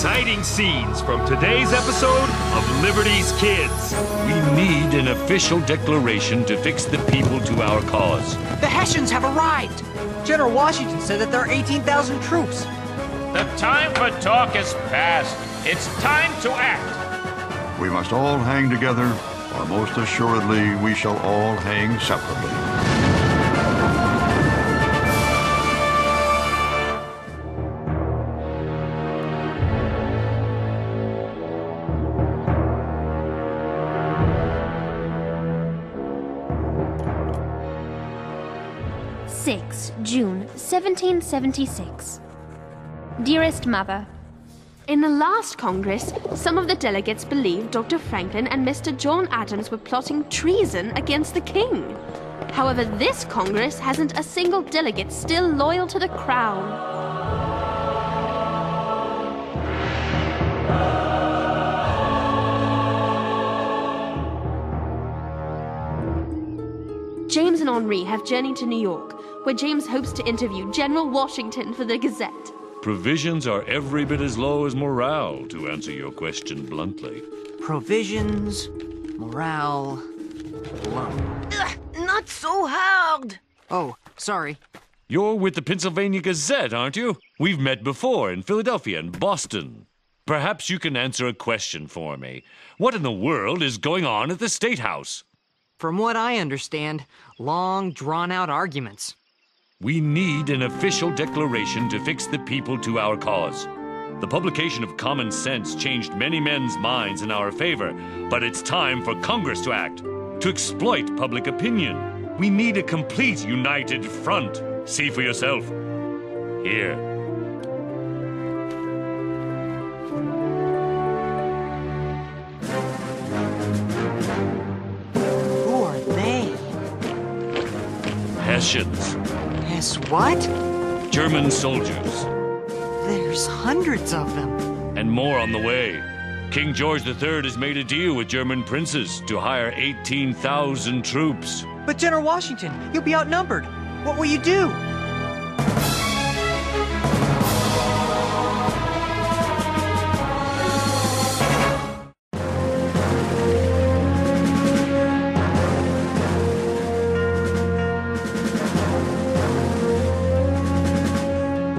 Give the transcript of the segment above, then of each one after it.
exciting scenes from today's episode of Liberty's Kids. We need an official declaration to fix the people to our cause. The Hessians have arrived! General Washington said that there are 18,000 troops. The time for talk is past. It's time to act. We must all hang together, or most assuredly we shall all hang separately. June 1776. Dearest Mother, in the last Congress, some of the delegates believed Dr. Franklin and Mr. John Adams were plotting treason against the King. However, this Congress hasn't a single delegate still loyal to the Crown. James and Henri have journeyed to New York, where James hopes to interview General Washington for the Gazette. Provisions are every bit as low as morale, to answer your question bluntly. Provisions, morale, low. Not so hard. Oh, sorry. You're with the Pennsylvania Gazette, aren't you? We've met before in Philadelphia and Boston. Perhaps you can answer a question for me. What in the world is going on at the State House? From what I understand, long, drawn-out arguments. We need an official declaration to fix the people to our cause. The publication of Common Sense changed many men's minds in our favor, but it's time for Congress to act, to exploit public opinion. We need a complete united front. See for yourself. Here. Hessians. Hess what? German soldiers. There's hundreds of them. And more on the way. King George III has made a deal with German princes to hire 18,000 troops. But General Washington, you'll be outnumbered. What will you do?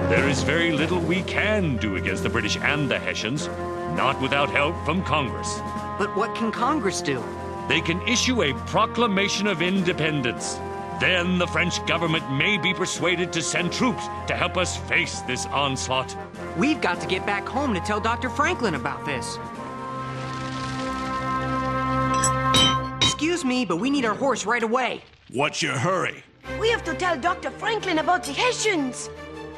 There is very little we can do against the British and the Hessians, not without help from Congress. But what can Congress do? They can issue a proclamation of independence. Then the French government may be persuaded to send troops to help us face this onslaught. We've got to get back home to tell Dr. Franklin about this. Excuse me, but we need our horse right away. What's your hurry? We have to tell Dr. Franklin about the Hessians.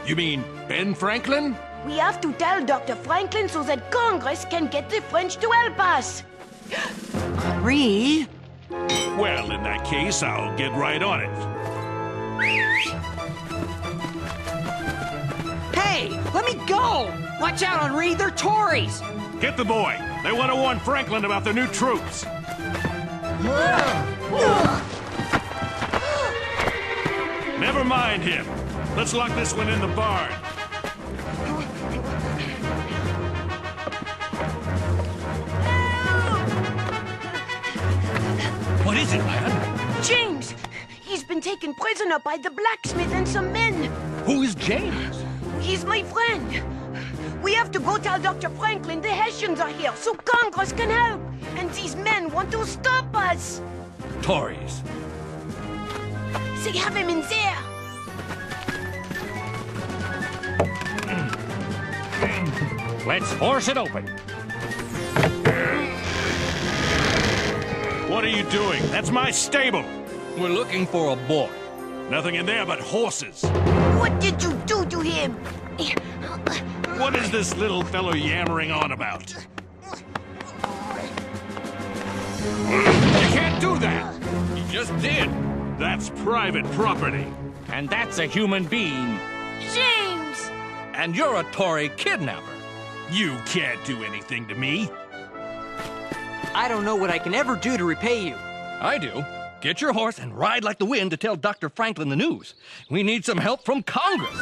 You mean Ben Franklin? We have to tell Dr. Franklin so that Congress can get the French to help us. Henri? Well, in that case, I'll get right on it. Hey, let me go! Watch out, Henri, they're Tories! Get the boy. They want to warn Franklin about the new troops. Never mind him. Let's lock this one in the barn. What is it, lad? James! He's been taken prisoner by the blacksmith and some men. Who is James? He's my friend. We have to go tell Dr. Franklin the Hessians are here so Congress can help. And these men want to stop us. Tories. They have him in there. Let's force it open. What are you doing? That's my stable. We're looking for a boy. Nothing in there but horses. What did you do to him? What is this little fellow yammering on about? You can't do that! You just did. That's private property. And that's a human being. James! And you're a Tory kidnapper. You can't do anything to me. I don't know what I can ever do to repay you. I do. Get your horse and ride like the wind to tell Dr. Franklin the news. We need some help from Congress.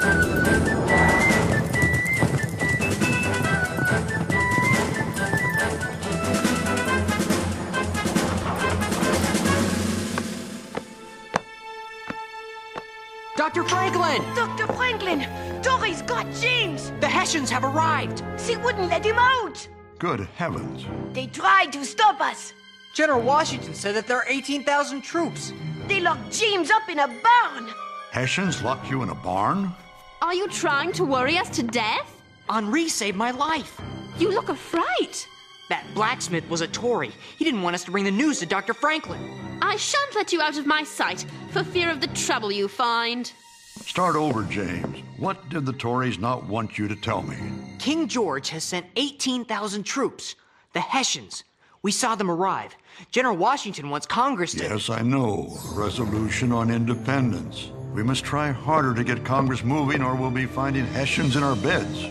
Dr. Franklin! Dr. Franklin! Dory's got James! The Hessians have arrived! They wouldn't let him out! Good heavens. They tried to stop us. General Washington said that there are 18,000 troops. They locked James up in a barn. Hessians locked you in a barn? Are you trying to worry us to death? Henri saved my life. You look afraid. That blacksmith was a Tory. He didn't want us to bring the news to Dr. Franklin. I shan't let you out of my sight for fear of the trouble you find. Start over, James. What did the Tories not want you to tell me? King George has sent 18,000 troops. The Hessians. We saw them arrive. General Washington wants Congress to... Yes, I know. A resolution on independence. We must try harder to get Congress moving or we'll be finding Hessians in our beds.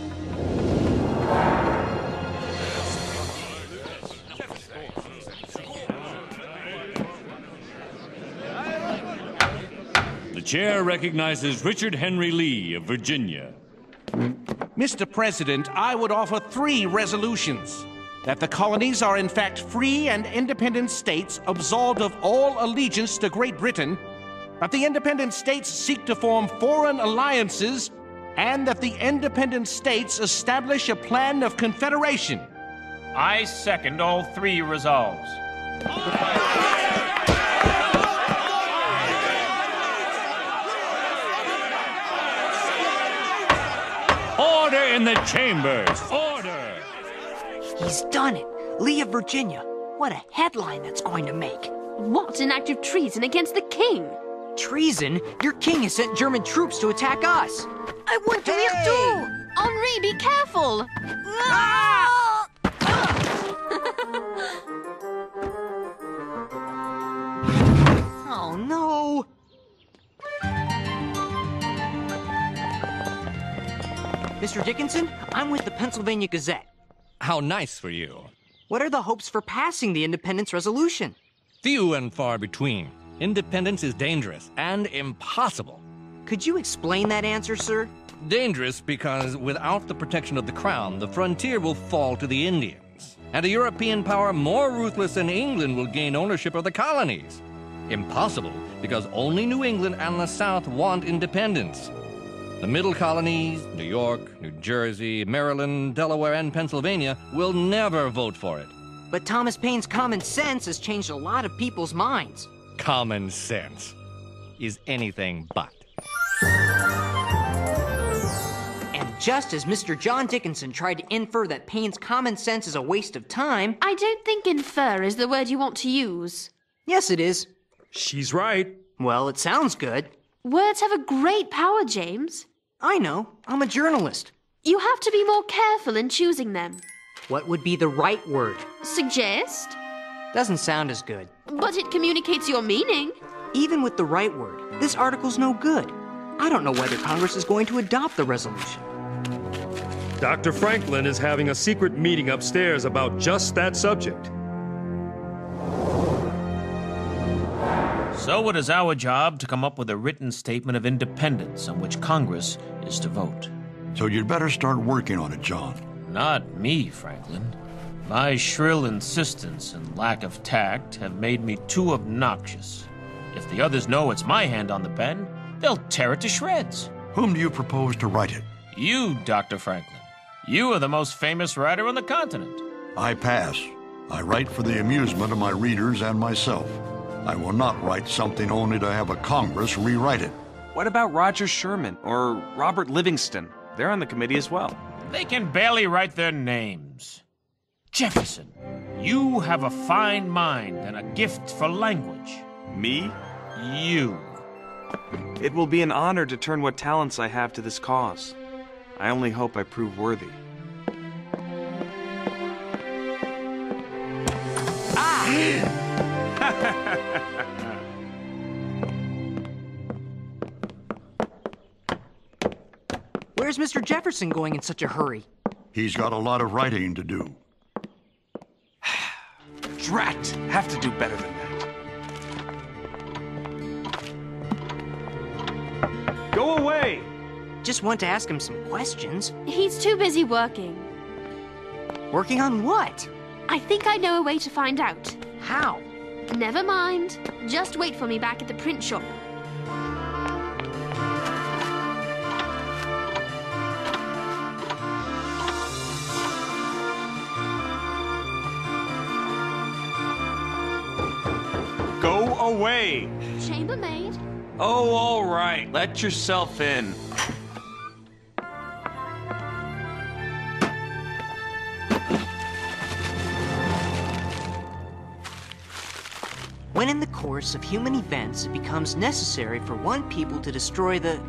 The chair recognizes Richard Henry Lee of Virginia. Mr. President, I would offer 3 resolutions. That the colonies are in fact free and independent states absolved of all allegiance to Great Britain, that the independent states seek to form foreign alliances, and that the independent states establish a plan of confederation. I second all 3 resolves. Order in the chambers! Order! He's done it. Lee of Virginia. What a headline that's going to make. What an act of treason against the king! Treason? Your king has sent German troops to attack us. I want to hear too. Henri, be careful! Oh, no. Mr. Dickinson, I'm with the Pennsylvania Gazette. How nice for you. What are the hopes for passing the independence resolution? Few and far between. Independence is dangerous and impossible. Could you explain that answer, sir? Dangerous because without the protection of the crown, the frontier will fall to the Indians. And a European power more ruthless than England will gain ownership of the colonies. Impossible because only New England and the South want independence. The middle colonies, New York, New Jersey, Maryland, Delaware, and Pennsylvania will never vote for it. But Thomas Paine's common sense has changed a lot of people's minds. Common sense is anything but. And just as Mr. John Dickinson tried to infer that Paine's common sense is a waste of time... I don't think infer is the word you want to use. Yes, it is. She's right. Well, it sounds good. Words have a great power, James. I know. I'm a journalist. You have to be more careful in choosing them. What would be the right word? Suggest? Doesn't sound as good. But it communicates your meaning. Even with the right word, this article's no good. I don't know whether Congress is going to adopt the resolution. Dr. Franklin is having a secret meeting upstairs about just that subject. So it is our job to come up with a written statement of independence on which Congress is to vote. So you'd better start working on it, John. Not me, Franklin. My shrill insistence and lack of tact have made me too obnoxious. If the others know it's my hand on the pen, they'll tear it to shreds. Whom do you propose to write it? You, Dr. Franklin. You are the most famous writer on the continent. I pass. I write for the amusement of my readers and myself. I will not write something only to have a Congress rewrite it. What about Roger Sherman or Robert Livingston? They're on the committee as well. They can barely write their names. Jefferson, you have a fine mind and a gift for language. Me? You. It will be an honor to turn what talents I have to this cause. I only hope I prove worthy. Where's Mr. Jefferson going in such a hurry? He's got a lot of writing to do. Drat! Have to do better than that. Go away! Just want to ask him some questions. He's too busy working. Working on what? I think I know a way to find out. How? Never mind. Just wait for me back at the print shop. Go away! Chambermaid. Oh, all right. Let yourself in. When in the course of human events it becomes necessary for one people to destroy the